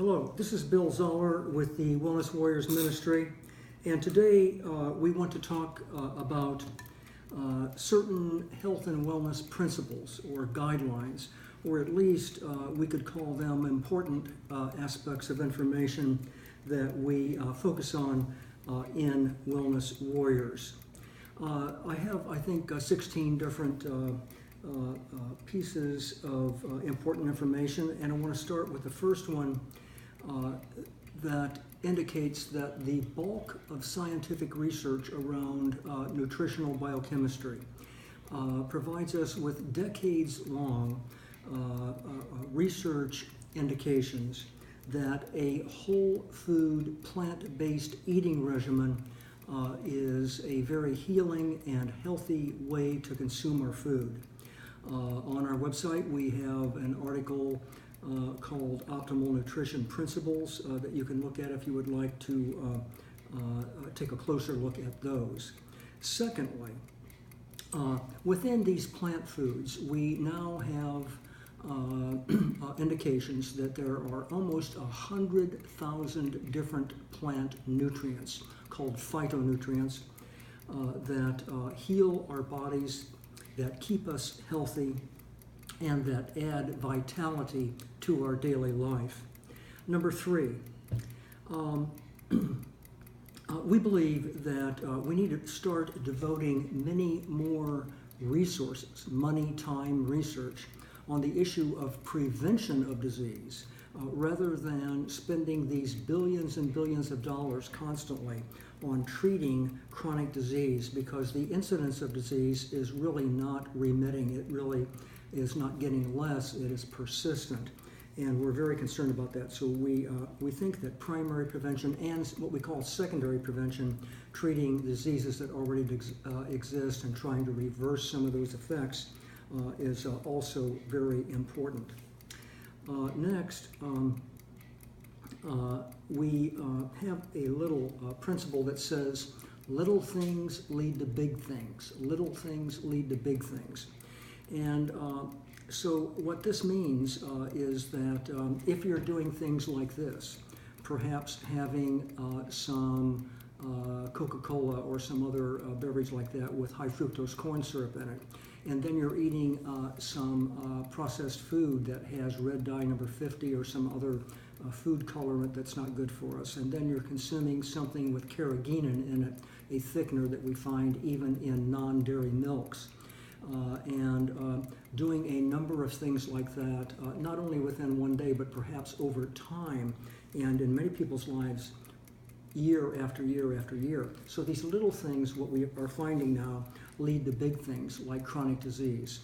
Hello, this is Bill Zoller with the Wellness Warriors Ministry, and today we want to talk about certain health and wellness principles or guidelines, or at least we could call them important aspects of information that we focus on in Wellness Warriors. I have, I think, 16 different pieces of important information, and I want to start with the first one that indicates that the bulk of scientific research around nutritional biochemistry provides us with decades-long research indications that a whole food, plant-based eating regimen is a very healing and healthy way to consume our food. On our website, we have an article called Optimal Nutrition Principles that you can look at if you would like to take a closer look at those. Secondly, within these plant foods, we now have indications that there are almost 100,000 different plant nutrients called phytonutrients that heal our bodies, that keep us healthy, and that add vitality to our daily life. Number three, we believe that we need to start devoting many more resources, money, time, research, on the issue of prevention of disease, rather than spending these billions and billions of dollars constantly on treating chronic disease, because the incidence of disease is really not remitting. It really is not getting less, it is persistent. And we're very concerned about that. So we think that primary prevention and what we call secondary prevention, treating diseases that already exist and trying to reverse some of those effects, is also very important. Next, we have a little principle that says, little things lead to big things. Little things lead to big things. And so what this means is that if you're doing things like this, perhaps having some Coca-Cola or some other beverage like that with high fructose corn syrup in it, and then you're eating some processed food that has red dye number 50 or some other food colorant that's not good for us, and then you're consuming something with carrageenan in it, a thickener that we find even in non-dairy milks. And doing a number of things like that, not only within one day, but perhaps over time, and in many people's lives, year after year after year. So these little things, what we are finding now, lead to big things like chronic disease,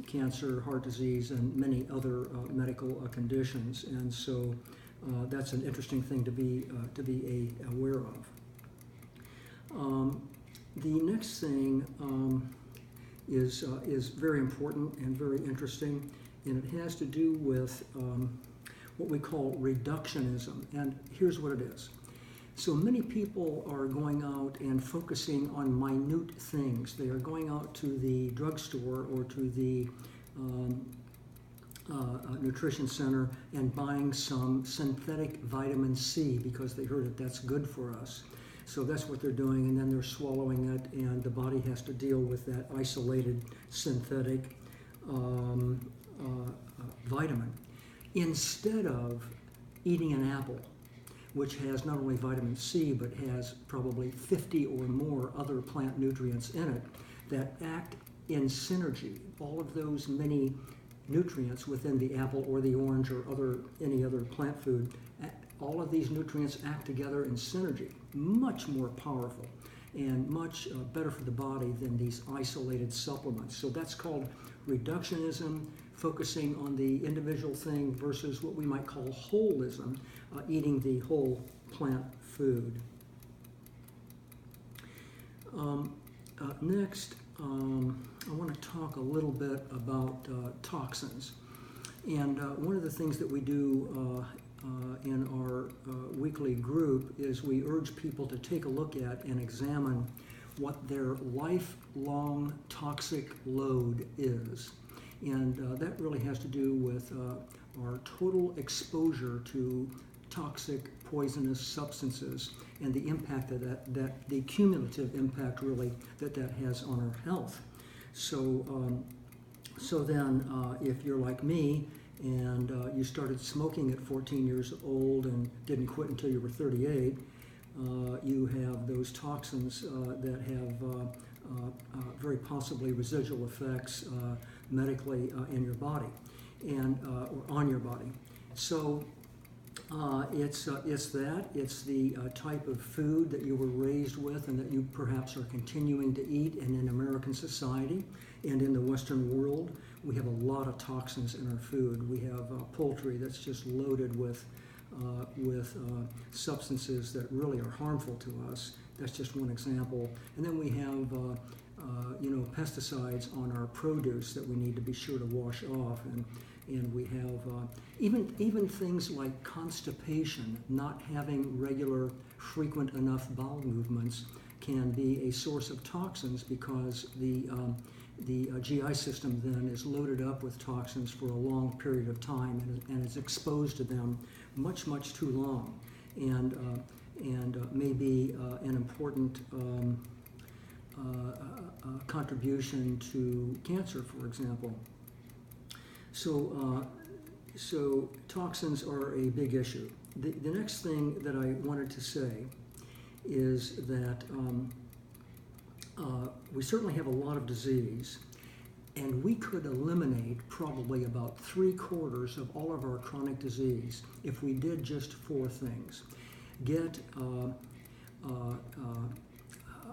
cancer, heart disease, and many other medical conditions. And so that's an interesting thing to be aware of. The next thing is very important and very interesting, and it has to do with what we call reductionism. And here's what it is. So many people are going out and focusing on minute things. They are going out to the drugstore or to the nutrition center and buying some synthetic vitamin C because they heard that that's good for us. So that's what they're doing, and then they're swallowing it, and the body has to deal with that isolated synthetic vitamin. Instead of eating an apple, which has not only vitamin C, but has probably 50 or more other plant nutrients in it that act in synergy. All of those many nutrients within the apple or the orange or any other plant food, all of these nutrients act together in synergy, much more powerful and much better for the body than these isolated supplements. So that's called reductionism, focusing on the individual thing versus what we might call holism, eating the whole plant food. Next, I want to talk a little bit about toxins. And one of the things that we do in our weekly group is we urge people to take a look at and examine what their lifelong toxic load is. And that really has to do with are total exposure to toxic, poisonous substances and the impact that the cumulative impact really that has on our health. So, so then if you're like me and you started smoking at 14 years old and didn't quit until you were 38, you have those toxins that have very possibly residual effects medically in your body and or on your body. So it's the type of food that you were raised with and that you perhaps are continuing to eat. And in American society and in the Western world, we have a lot of toxins in our food. We have poultry that's just loaded with substances that really are harmful to us. That's just one example. And then we have pesticides on our produce that we need to be sure to wash off. And we have even things like constipation, not having regular, frequent enough bowel movements can be a source of toxins because the GI system then is loaded up with toxins for a long period of time and is exposed to them much, much too long, and may be an important contribution to cancer, for example. So toxins are a big issue. The next thing that I wanted to say is that we certainly have a lot of disease, and we could eliminate probably about 3/4 of all of our chronic disease if we did just 4 things. Get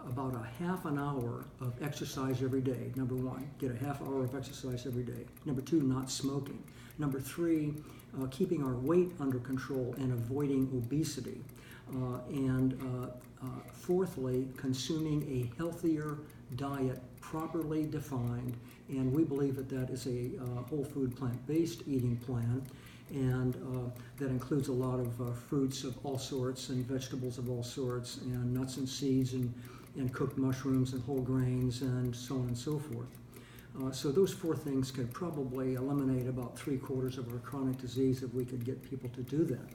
about a half an hour of exercise every day. Number 1, get a half hour of exercise every day. Number 2, not smoking. Number 3, keeping our weight under control and avoiding obesity. And fourthly, consuming a healthier diet, properly defined, and we believe that is a whole food plant-based eating plan, and that includes a lot of fruits of all sorts and vegetables of all sorts and nuts and seeds and cooked mushrooms and whole grains and so on and so forth. So those 4 things could probably eliminate about 3/4 of our chronic disease if we could get people to do that.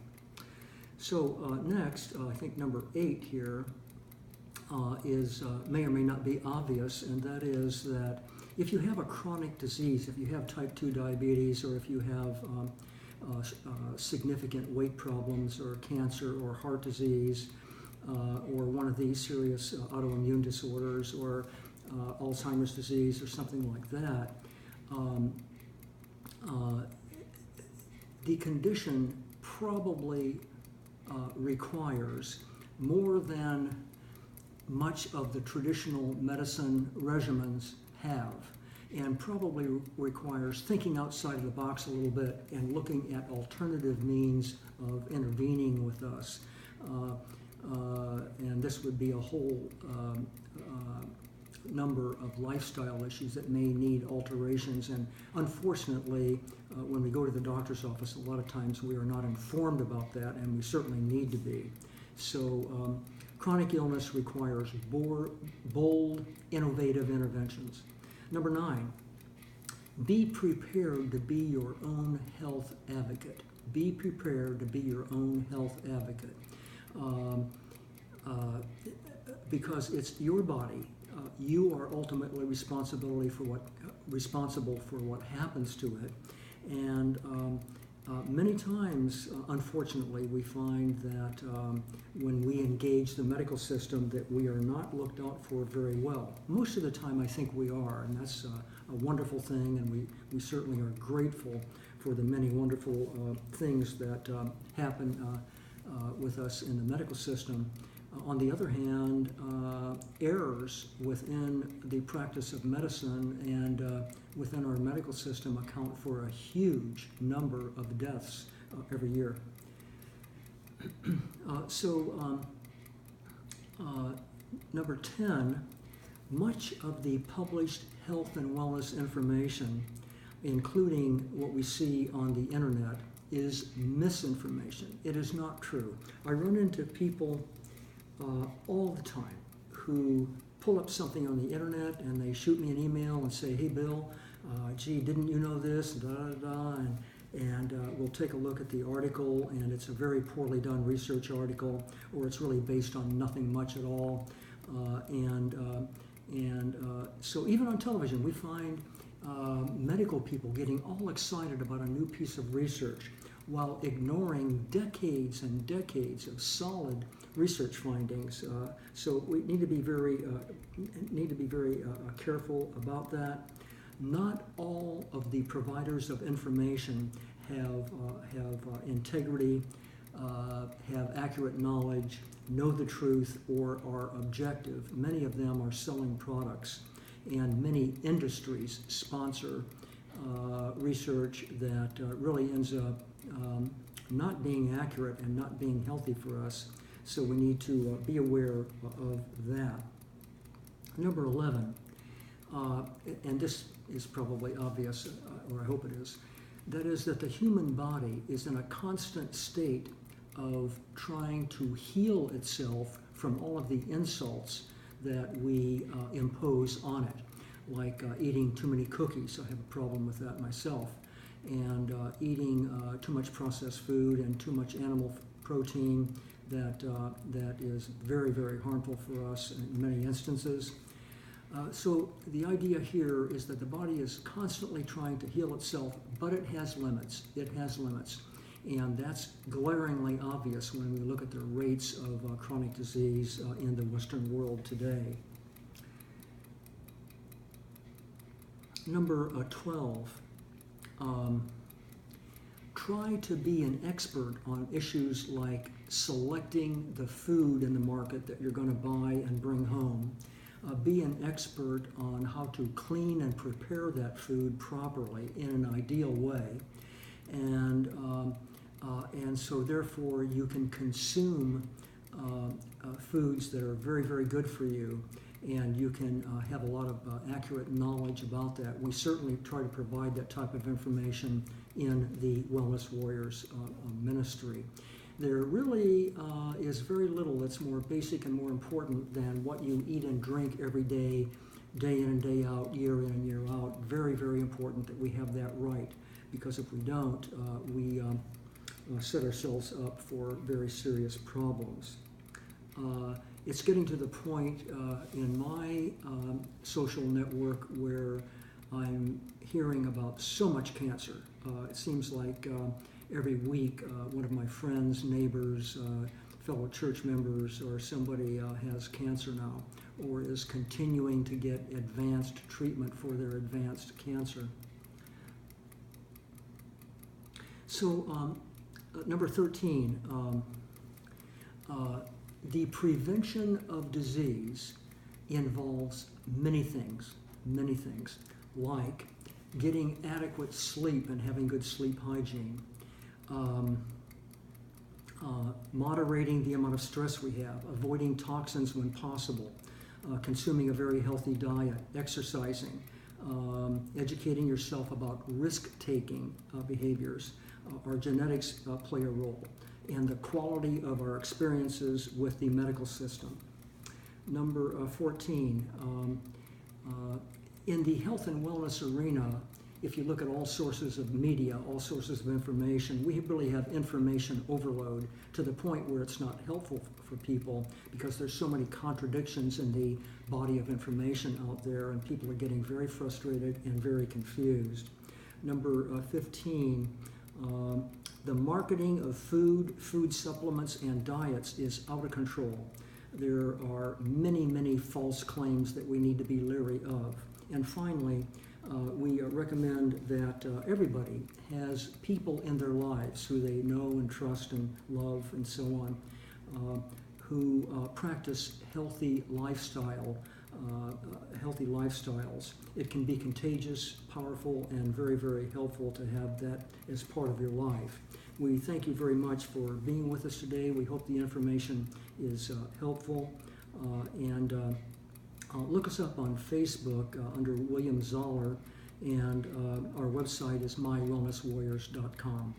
So next, I think number 8 here is may or may not be obvious, and that is that if you have a chronic disease, if you have type 2 diabetes, or if you have significant weight problems or cancer or heart disease, or one of these serious autoimmune disorders or Alzheimer's disease or something like that, the condition probably requires more than much of the traditional medicine regimens have, and probably requires thinking outside of the box a little bit and looking at alternative means of intervening with us. And this would be a whole number of lifestyle issues that may need alterations. And unfortunately, when we go to the doctor's office, a lot of times we are not informed about that, and we certainly need to be. So chronic illness requires bold, innovative interventions. Number 9, be prepared to be your own health advocate. Be prepared to be your own health advocate. Because it's your body. You are ultimately responsible for what happens to it. And many times, unfortunately, we find that when we engage the medical system that we are not looked out for very well. Most of the time I think we are, and that's a wonderful thing, and we certainly are grateful for the many wonderful things that happen with us in the medical system. On the other hand, errors within the practice of medicine and within our medical system account for a huge number of deaths every year. Number 10, much of the published health and wellness information, including what we see on the internet, is misinformation. It is not true. I run into people all the time who pull up something on the internet and they shoot me an email and say, "Hey Bill, gee, didn't you know this?" Da, da, da. And we'll take a look at the article, and it's a very poorly done research article, or it's really based on nothing much at all. So even on television, we find medical people getting all excited about a new piece of research while ignoring decades and decades of solid research findings. So we need to be very careful about that. Not all of the providers of information have integrity, have accurate knowledge, know the truth, or are objective. Many of them are selling products, and many industries sponsor research that really ends up not being accurate and not being healthy for us. So we need to be aware of that. Number 11, and this is probably obvious, or I hope it is, that is that the human body is in a constant state of trying to heal itself from all of the insults that we impose on it, like eating too many cookies. I have a problem with that myself. And eating too much processed food and too much animal protein that is very, very harmful for us in many instances. So the idea here is that the body is constantly trying to heal itself, but it has limits. It has limits. And that's glaringly obvious when we look at the rates of chronic disease in the Western world today. Number 12, try to be an expert on issues like selecting the food in the market that you're going to buy and bring home. Be an expert on how to clean and prepare that food properly in an ideal way. And so therefore you can consume foods that are very, very good for you, and you can have a lot of accurate knowledge about that. We certainly try to provide that type of information in the Wellness Warriors ministry. There really is very little that's more basic and more important than what you eat and drink every day, day in and day out, year in and year out. Very, very important that we have that right, because if we don't, we set ourselves up for very serious problems. It's getting to the point in my social network where I'm hearing about so much cancer. It seems like every week one of my friends, neighbors, fellow church members, or somebody has cancer now, or is continuing to get advanced treatment for their advanced cancer. So number 13, the prevention of disease involves many things, like getting adequate sleep and having good sleep hygiene, moderating the amount of stress we have, avoiding toxins when possible, consuming a very healthy diet, exercising, educating yourself about risk-taking behaviors. Our genetics play a role, and the quality of our experiences with the medical system. Number 14, in the health and wellness arena, if you look at all sources of media, all sources of information, we really have information overload to the point where it's not helpful for people, because there's so many contradictions in the body of information out there, and people are getting very frustrated and very confused. Number 15, the marketing of food supplements, and diets is out of control. There are many, many false claims that we need to be leery of. And finally, we recommend that everybody has people in their lives who they know and trust and love and so on, who practice healthy lifestyles. It can be contagious, powerful, and very, very helpful to have that as part of your life. We thank you very much for being with us today. We hope the information is helpful. And look us up on Facebook under William Zoller, and our website is mywellnesswarriors.com.